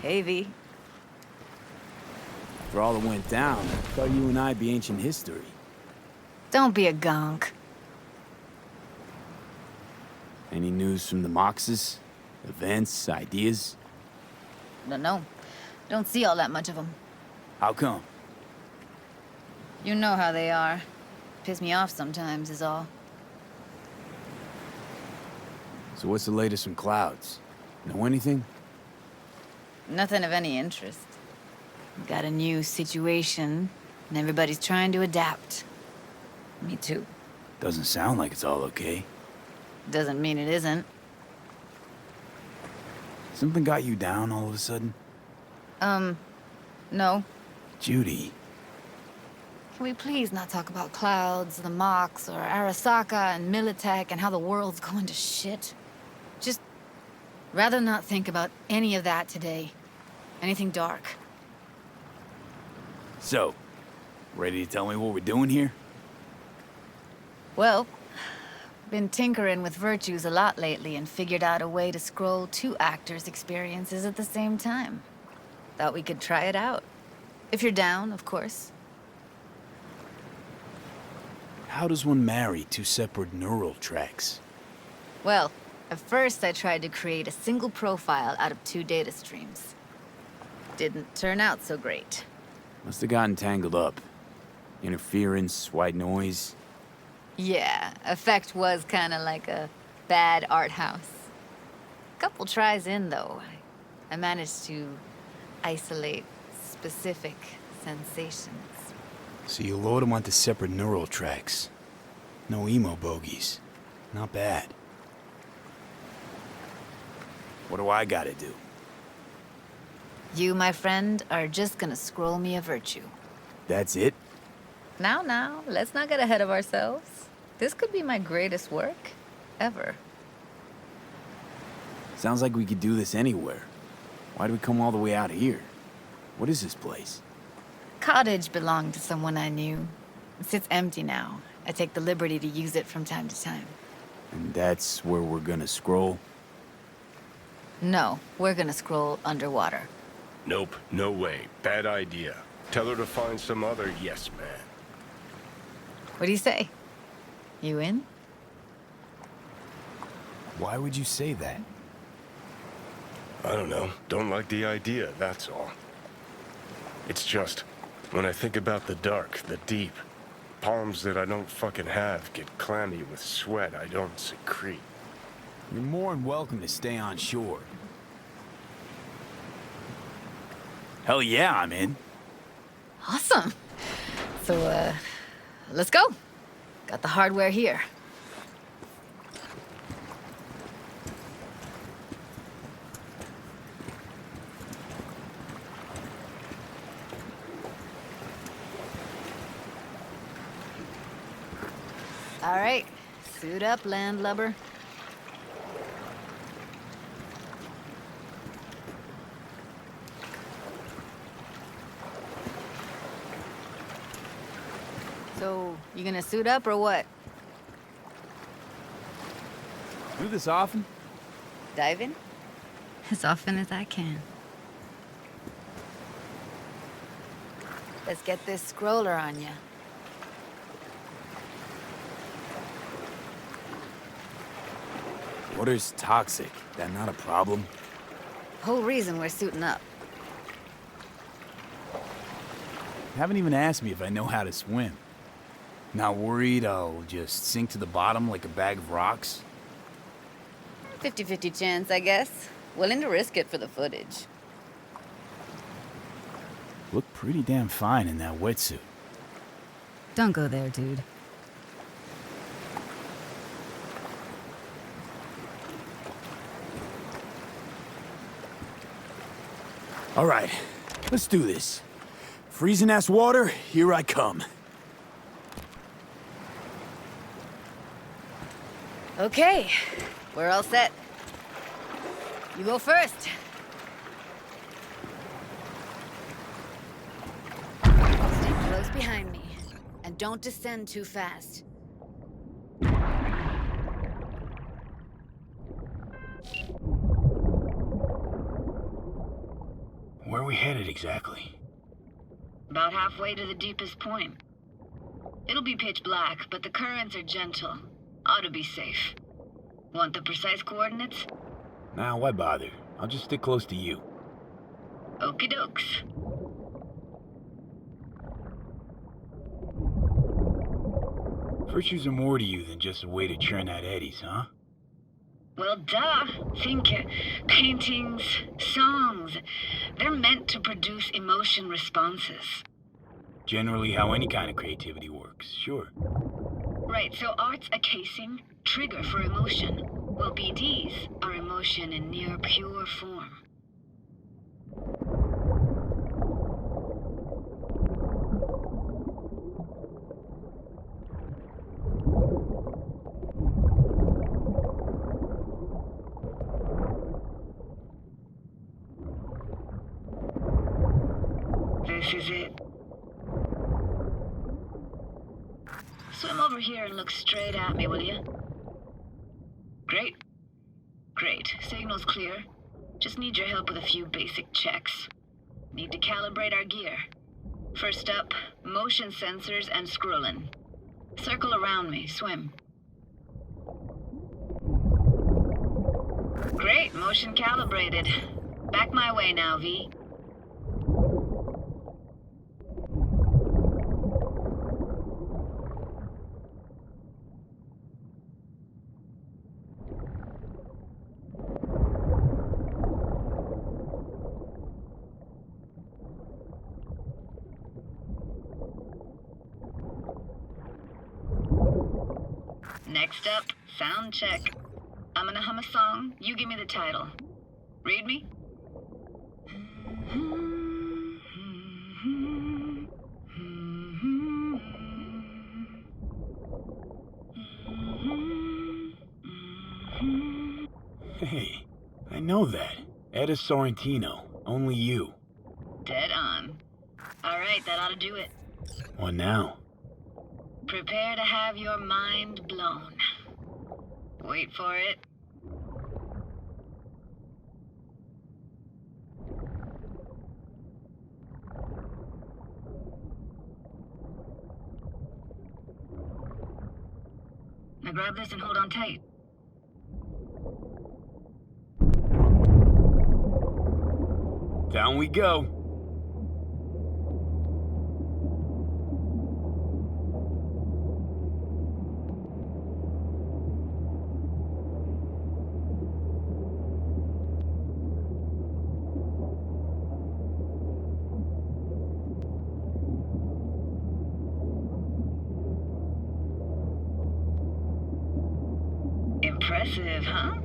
Hey, V. After all that went down, I thought you and I'd be ancient history. Don't be a gonk. Any news from the Moxes? Events, ideas? No. Don't see all that much of them. How come? You know how they are. Piss me off sometimes is all. So what's the latest from Clouds? Know anything? Nothing of any interest. Got a new situation, and everybody's trying to adapt. Me too. Doesn't sound like it's all okay. Doesn't mean it isn't. Something got you down all of a sudden? No. Judy. Can we please not talk about Clouds, the Mox, or Arasaka and Militech and how the world's going to shit? Just rather not think about any of that today. Anything dark. So, ready to tell me what we're doing here? Well, been tinkering with virtues a lot lately and figured out a way to scroll two actors' experiences at the same time. Thought we could try it out. If you're down, of course. How does one marry two separate neural tracks? Well, at first I tried to create a single profile out of two data streams. Didn't turn out so great. Must have gotten tangled up. Interference, white noise. Yeah, effect was kinda like a bad art house. Couple tries in, though, I managed to isolate specific sensations. So you load them onto separate neural tracks. No emo bogies. Not bad. What do I gotta do? You, my friend, are just gonna scroll me a virtue. That's it? Now, let's not get ahead of ourselves. This could be my greatest work ever. Sounds like we could do this anywhere. Why do we come all the way out here? What is this place? Cottage belonged to someone I knew. It sits empty now. I take the liberty to use it from time to time. And that's where we're gonna scroll? No, we're gonna scroll underwater. Nope, no way. Bad idea. Tell her to find some other yes man. What do you say? You in? Why would you say that? I don't know. Don't like the idea, that's all. It's just, when I think about the dark, the deep, palms that I don't fucking have get clammy with sweat I don't secrete. You're more than welcome to stay on shore. Hell yeah, I'm in. Awesome. So, let's go. Got the hardware here. All right, suit up, landlubber. So, you gonna suit up or what? Do this often? Dive in? As often as I can. Let's get this scroller on ya. Water's toxic. That not a problem? Whole reason we're suiting up. Haven't even asked me if I know how to swim. Not worried I'll just sink to the bottom like a bag of rocks? 50-50 chance, I guess. Willing to risk it for the footage. Look pretty damn fine in that wetsuit. Don't go there, dude. All right, let's do this. Freezing-ass water, here I come. Okay, we're all set. You go first. Stay close behind me, and don't descend too fast. we headed exactly? About halfway to the deepest point. It'll be pitch black, but the currents are gentle. Ought to be safe. Want the precise coordinates? Nah, why bother? I'll just stick close to you. Okie dokes. Virtues are more to you than just a way to churn out eddies, huh? Well, duh. Think paintings, songs. They're meant to produce emotion responses. Generally how any kind of creativity works, sure. Right, so art's a casing, trigger for emotion. Well, BDs are emotion in near pure form. This is it. Swim over here and look straight at me, will you? Great. Great. Signal's clear. Just need your help with a few basic checks. Need to calibrate our gear. First up, motion sensors and scrolling. Circle around me. Swim. Great. Motion calibrated. Back my way now, V. Next up, sound check. I'm gonna hum a song, you give me the title. Read me? Hey, I know that. Etta Sorrentino, only you. Dead on. Alright, that ought to do it. What now? Prepare to have your mind blown. Wait for it. Now grab this and hold on tight. Down we go. Impressive, huh?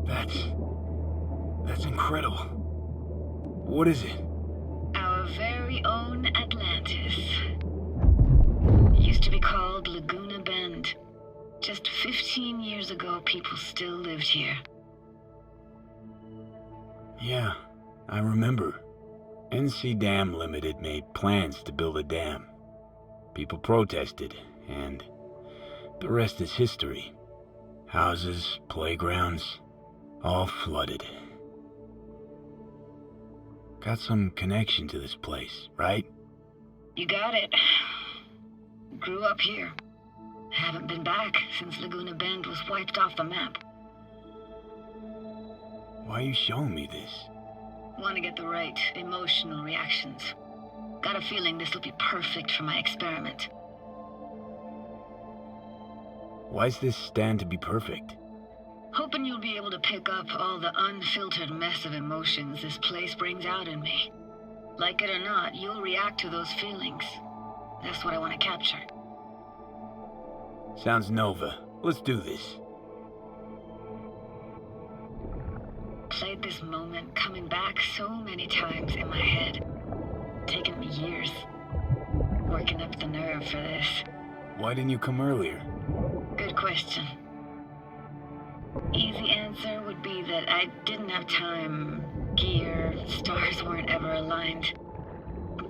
That's incredible. What is it? Our very own Atlantis. Used to be called Laguna Bend. Just 15 years ago, people still lived here. Yeah, I remember. NC Dam Limited made plans to build a dam. People protested, and the rest is history. Houses, playgrounds, all flooded. Got some connection to this place, right? You got it. Grew up here. Haven't been back since Laguna Bend was wiped off the map. Why are you showing me this? Want to get the right emotional reactions. Got a feeling this will be perfect for my experiment. Why's this stand to be perfect? Hoping you'll be able to pick up all the unfiltered mess of emotions this place brings out in me. Like it or not, you'll react to those feelings. That's what I want to capture. Sounds Nova. Let's do this. Played this moment coming back so many times in my head. Taken me years. Working up the nerve for this. Why didn't you come earlier? Good question. Easy answer would be that I didn't have time. Gear, stars weren't ever aligned.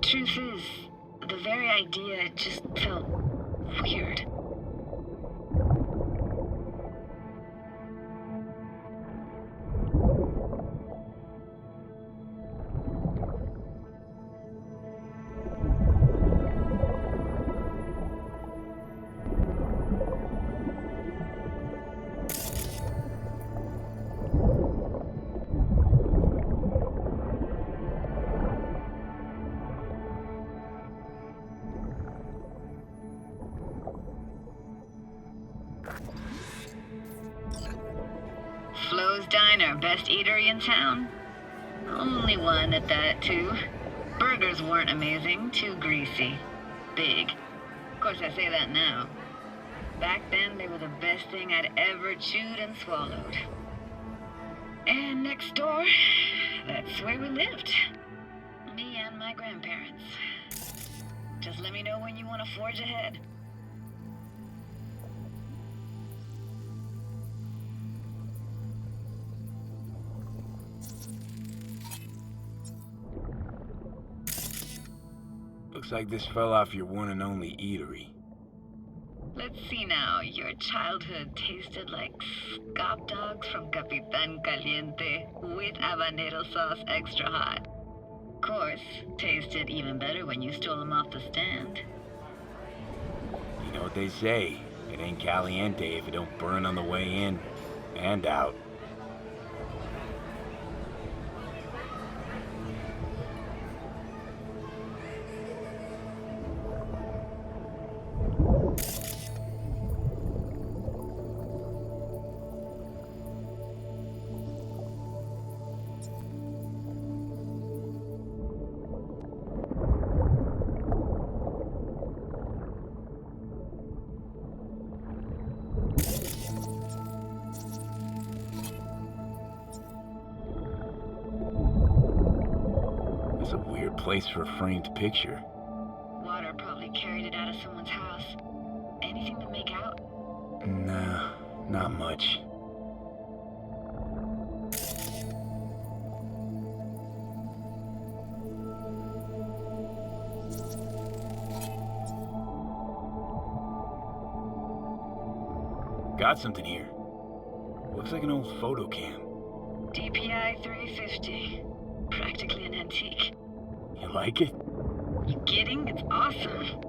Truth is, the very idea just felt weird. Flo's Diner, best eatery in town? Only one at that, too. Burgers weren't amazing, too greasy. Big. Of course, I say that now. Back then, they were the best thing I'd ever chewed and swallowed. And next door, that's where we lived. Me and my grandparents. Just let me know when you want to forge ahead. Looks like this fell off your one and only eatery. Let's see now. Your childhood tasted like scop dogs from Capitan Caliente with habanero sauce extra hot. Of course, tasted even better when you stole them off the stand. You know what they say, it ain't caliente if it don't burn on the way in and out. It's a weird place for a framed picture. Water probably carried it out of someone's house. Anything to make out? Nah, not much. Got something here. Looks like an old photo cam. DPI 350. Practically an antique. You like it? You kidding? It's awesome.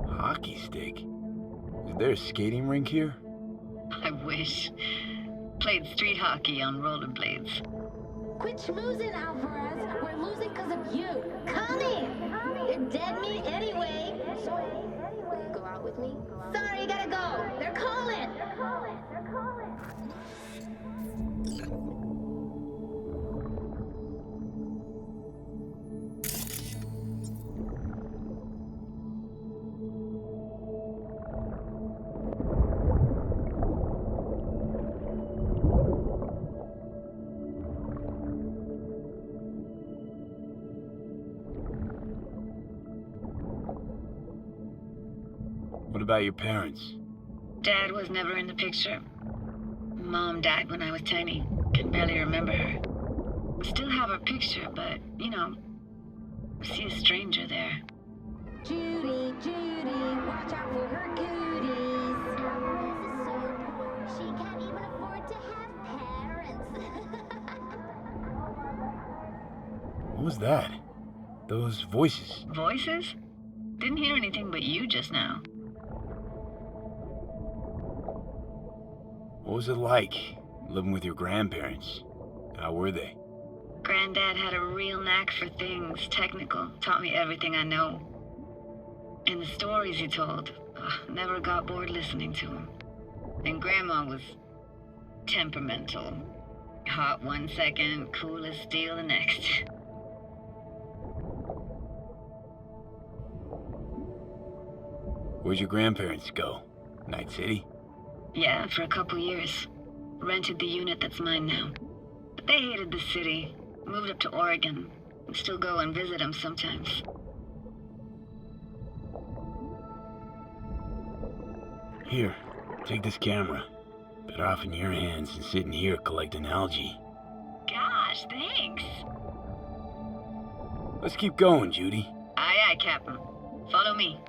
Hockey stick? Is there a skating rink here? I wish. Played street hockey on rollerblades. Quit schmoozing, Alvarez. We're losing because of you. Come in. You're dead meat anyway. Will you go out with me? Sorry, you gotta go. They're calling. What about your parents? Dad was never in the picture. Mom died when I was tiny. Can barely remember her. Still have her picture, but, you know, see a stranger there. Judy, watch out for her goodies. This is so poor. She can't even afford to have parents. What was that? Those voices. Voices? Didn't hear anything but you just now. What was it like, living with your grandparents? How were they? Granddad had a real knack for things technical. Taught me everything I know. And the stories he told, never got bored listening to him. And Grandma was temperamental. Hot one second, cool as steel the next. Where'd your grandparents go? Night City? Yeah, for a couple years. Rented the unit that's mine now. But they hated the city. Moved up to Oregon. And still go and visit them sometimes. Here, take this camera. Better off in your hands than sitting here collecting algae. Gosh, thanks. Let's keep going, Judy. Aye, aye, Captain. Follow me.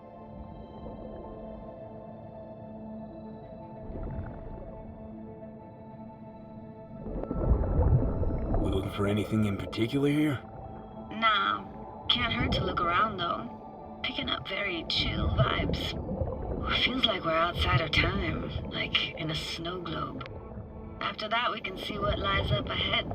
We looking for anything in particular here? Nah, can't hurt to look around though. Picking up very chill vibes. Feels like we're outside of time, like in a snow globe. After that, we can see what lies up ahead.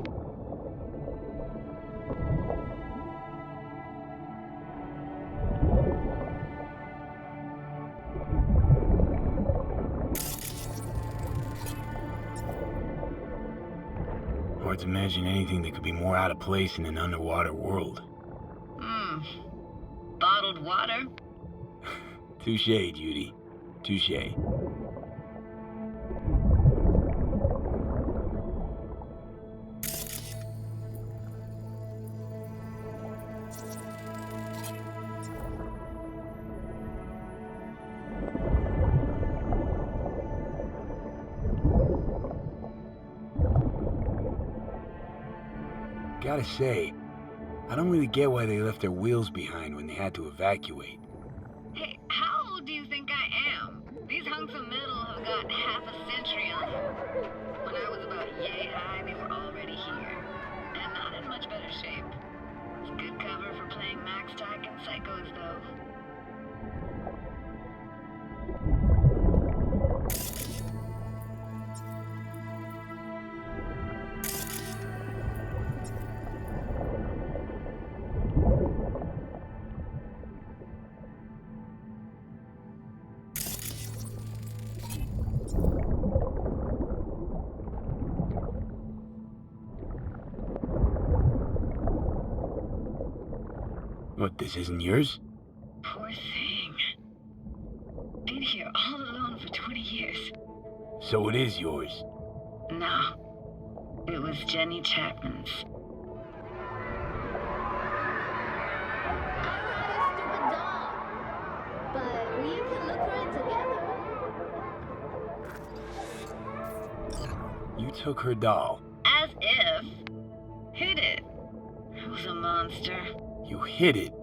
Hard to imagine anything that could be more out of place in an underwater world. Bottled water? Touche, Judy. Touche. Gotta say, I don't really get why they left their wheels behind when they had to evacuate. Hey, how old do you think I am? These hunks of metal have got half a century on them. When I was about yay high, they were already here. And not in much better shape. It's good cover for playing Max Tack and Psychos, though. What, this isn't yours? Poor thing. Been here all alone for 20 years. So it is yours. No. It was Jenny Chapman's. But we can look for it together. You took her doll. As if. Hid it. I was a monster. You hid it.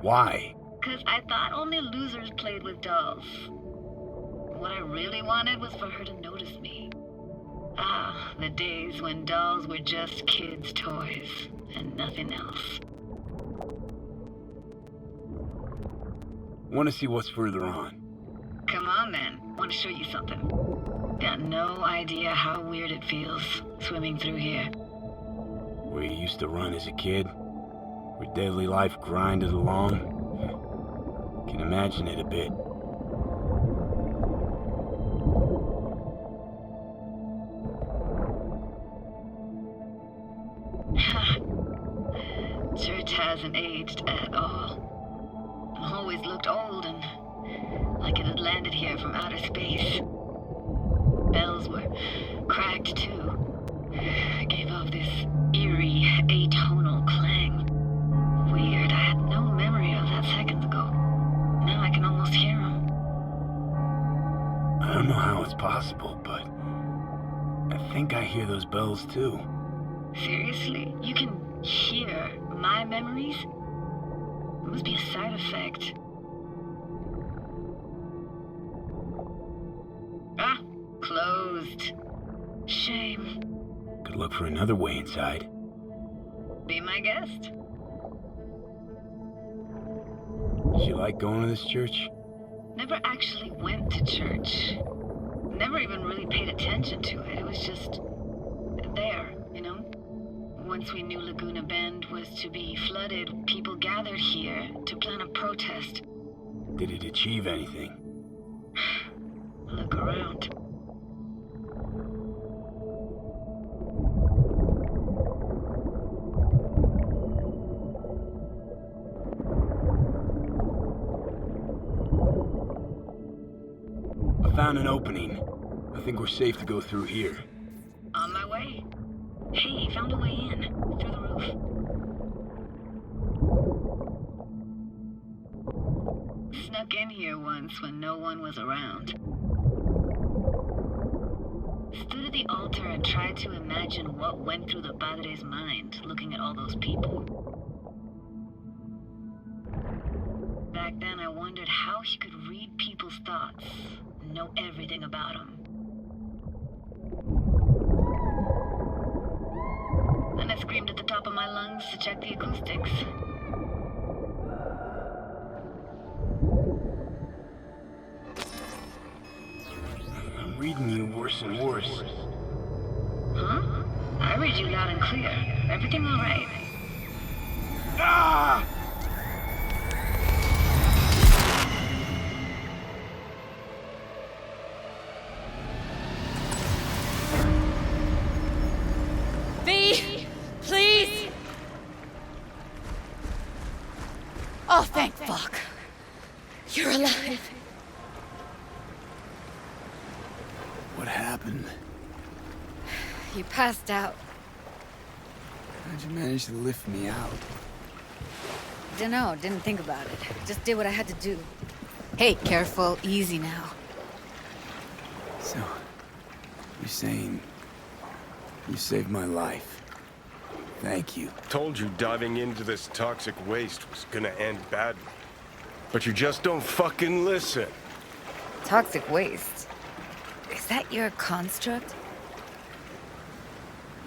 Why? 'Cause I thought only losers played with dolls. What I really wanted was for her to notice me. Ah, the days when dolls were just kids' toys and nothing else. Want to see what's further on? Come on then, want to show you something. Got no idea how weird it feels swimming through here. Where you used to run as a kid? Where daily life grinded along? Can imagine it a bit. Church hasn't aged at all. Always looked old and like it had landed here from outer space. Bells were cracked too. Gave off this eerie, atonal clang. Weird, I had no memory of that seconds ago. Now I can almost hear them. I don't know how it's possible, but I think I hear those bells too. Seriously? You can hear my memories? It must be a side effect. Ah, closed. Shame. Could look for another way inside. Be my guest. Did you like going to this church? Never actually went to church. Never even really paid attention to it. It was just there, you know? Once we knew Laguna Bend was to be flooded, people gathered here to plan a protest. Did it achieve anything? Look around. I found an opening. I think we're safe to go through here. On my way. Hey, found a way in. Through the roof. Snuck in here once when no one was around. Stood at the altar and tried to imagine what went through the Padre's mind looking at all those people. Back then I wondered how he could read people's thoughts and know everything about them. Then I screamed at the top of my lungs to check the acoustics. reading you worse and worse. Huh? I read you loud and clear. Everything all right? Ah! V! Please! Oh, thank fuck. You're alive. What happened? You passed out. How'd you manage to lift me out? Dunno, didn't think about it. Just did what I had to do. Hey, careful, easy now. So, you're saying you saved my life. Thank you. Told you diving into this toxic waste was gonna end badly. But you just don't fucking listen. Toxic waste. Is that your construct?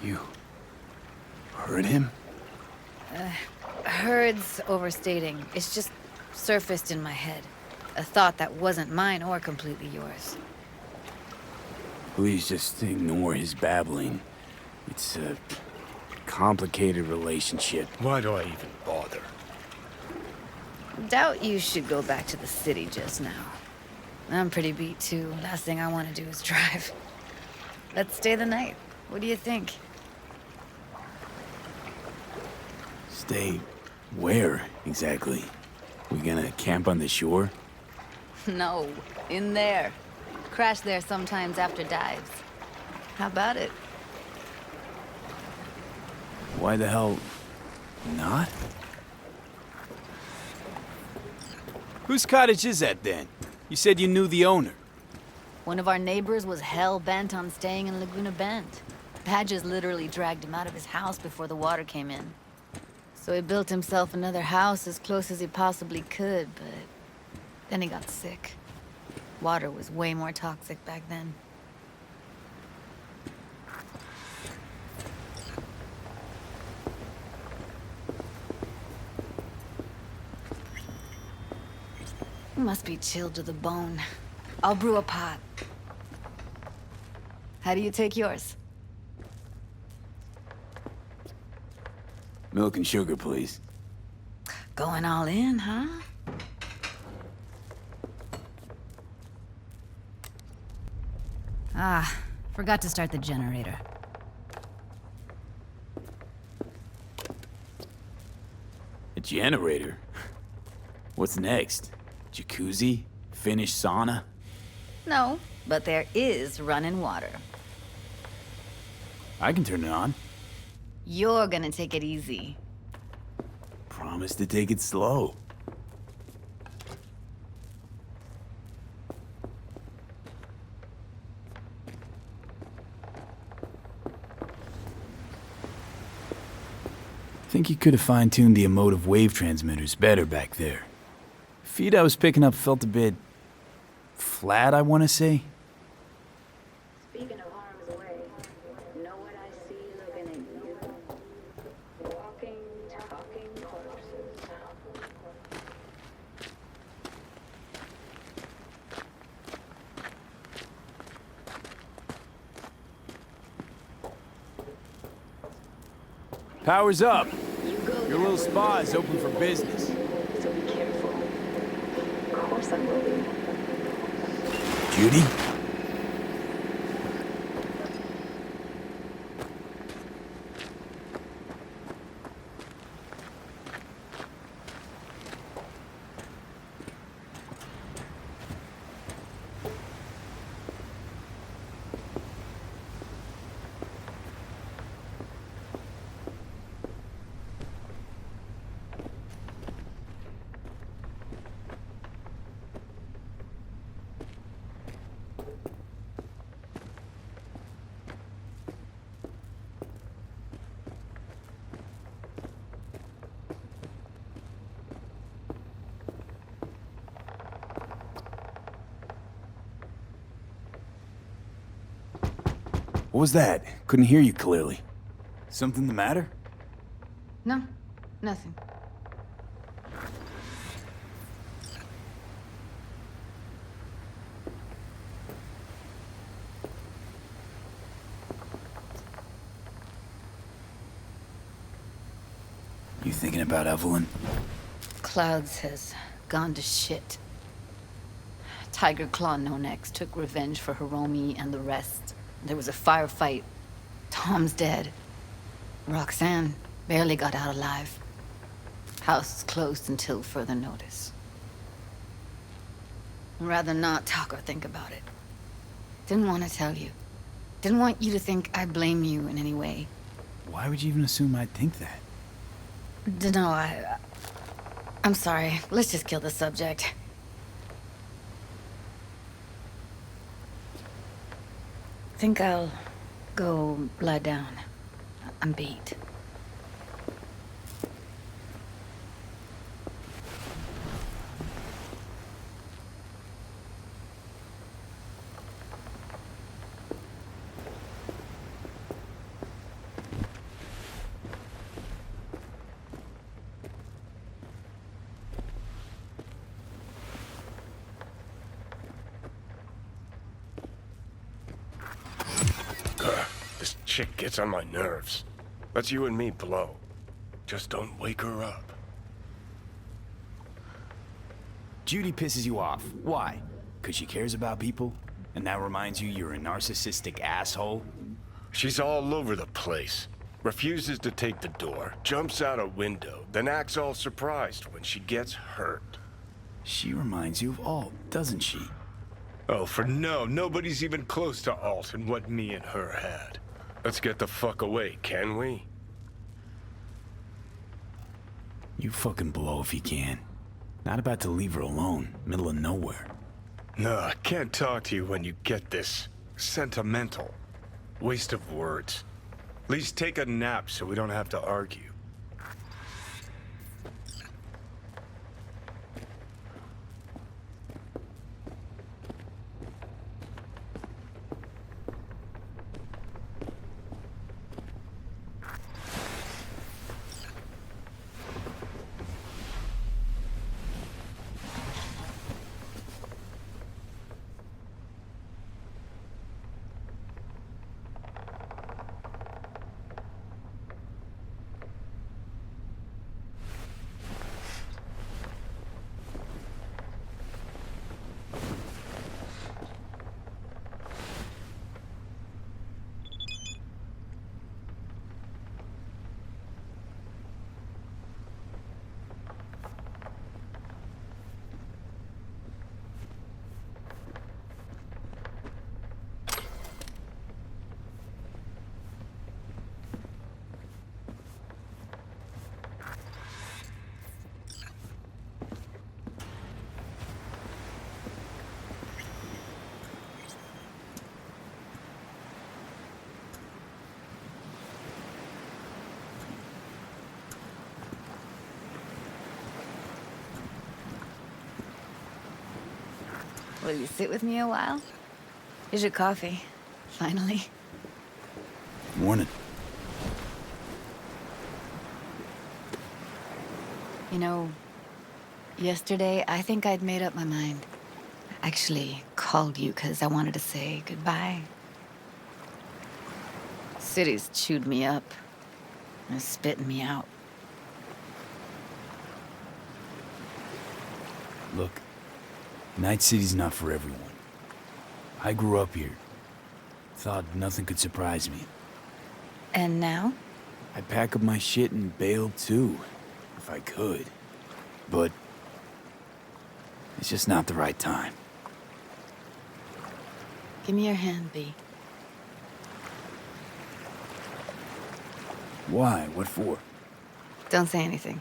You heard him? Heard's overstating. It's just surfaced in my head. A thought that wasn't mine or completely yours. Please just ignore his babbling. It's a complicated relationship. Why do I even bother? Doubt you should go back to the city just now. I'm pretty beat too. Last thing I want to do is drive. Let's stay the night. What do you think? Stay where, exactly? We gonna camp on the shore? No, in there. Crash there sometimes after dives. How about it? Why the hell not? Whose cottage is that then? You said you knew the owner. One of our neighbors was hell-bent on staying in Laguna Bend. Badges literally dragged him out of his house before the water came in. So he built himself another house as close as he possibly could, but then he got sick. Water was way more toxic back then. You must be chilled to the bone. I'll brew a pot. How do you take yours? Milk and sugar, please. Going all in, huh? Ah, forgot to start the generator. A generator? What's next? Jacuzzi? Finnish sauna? No, but there is running water. I can turn it on. You're gonna take it easy. Promise to take it slow. Think you could have fine-tuned the emotive wave transmitters better back there. Feed I was picking up felt a bit flat, I want to say. Speaking of harm's way, know what I see looking at you? Walking, talking corpses. Power's up. You go Your little spa is open for business. so be careful. Of course I will be. Judy? What was that? Couldn't hear you clearly. Something the matter? No, nothing. You thinking about Evelyn? Clouds has gone to shit. Tiger Claw No Necks took revenge for Hiromi and the rest. There was a firefight. Tom's dead. Roxanne barely got out alive. House is closed until further notice. I'd rather not talk or think about it. Didn't want to tell you. Didn't want you to think I blame you in any way. Why would you even assume I'd think that? Dunno, I'm sorry. Let's just kill the subject. Think I'll go lie down. I'm beat. This chick gets on my nerves. Let's you and me blow. Just don't wake her up. Judy pisses you off. Why? Because she cares about people? And that reminds you you're a narcissistic asshole? She's all over the place. Refuses to take the door, jumps out a window, then acts all surprised when she gets hurt. She reminds you of Alt, doesn't she? Oh, for no, nobody's even close to Alt and what me and her had. Let's get the fuck away, can we? You fucking blow if you can. Not about to leave her alone, middle of nowhere. No, I can't talk to you when you get this sentimental. Waste of words. At least take a nap so we don't have to argue. Will you sit with me a while? Here's your coffee. Finally. Morning. You know, yesterday I think I'd made up my mind. I actually called you because I wanted to say goodbye. City's chewed me up. And spitting me out. Look, Night City's not for everyone. I grew up here. Thought nothing could surprise me. And now? I'd pack up my shit and bail too, if I could. But it's just not the right time. Give me your hand, B. Why? What for? Don't say anything.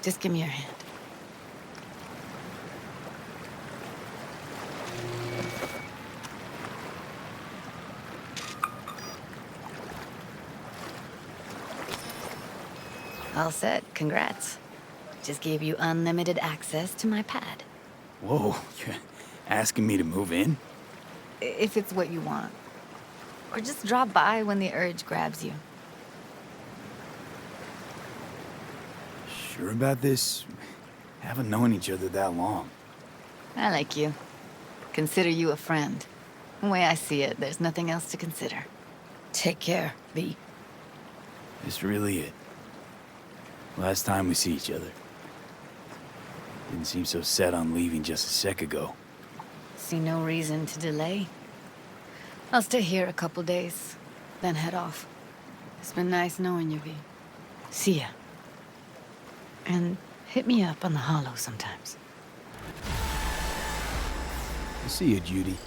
Just give me your hand. All set. Congrats. Just gave you unlimited access to my pad. Whoa, you're asking me to move in? If it's what you want. Or just drop by when the urge grabs you. Sure about this? Haven't known each other that long. I like you. Consider you a friend. The way I see it, there's nothing else to consider. Take care, B. It's really it. Last time we see each other. Didn't seem so set on leaving just a sec ago. See no reason to delay. I'll stay here a couple days, then head off. It's been nice knowing you, V. See ya. And hit me up on the holo sometimes. See you, Judy.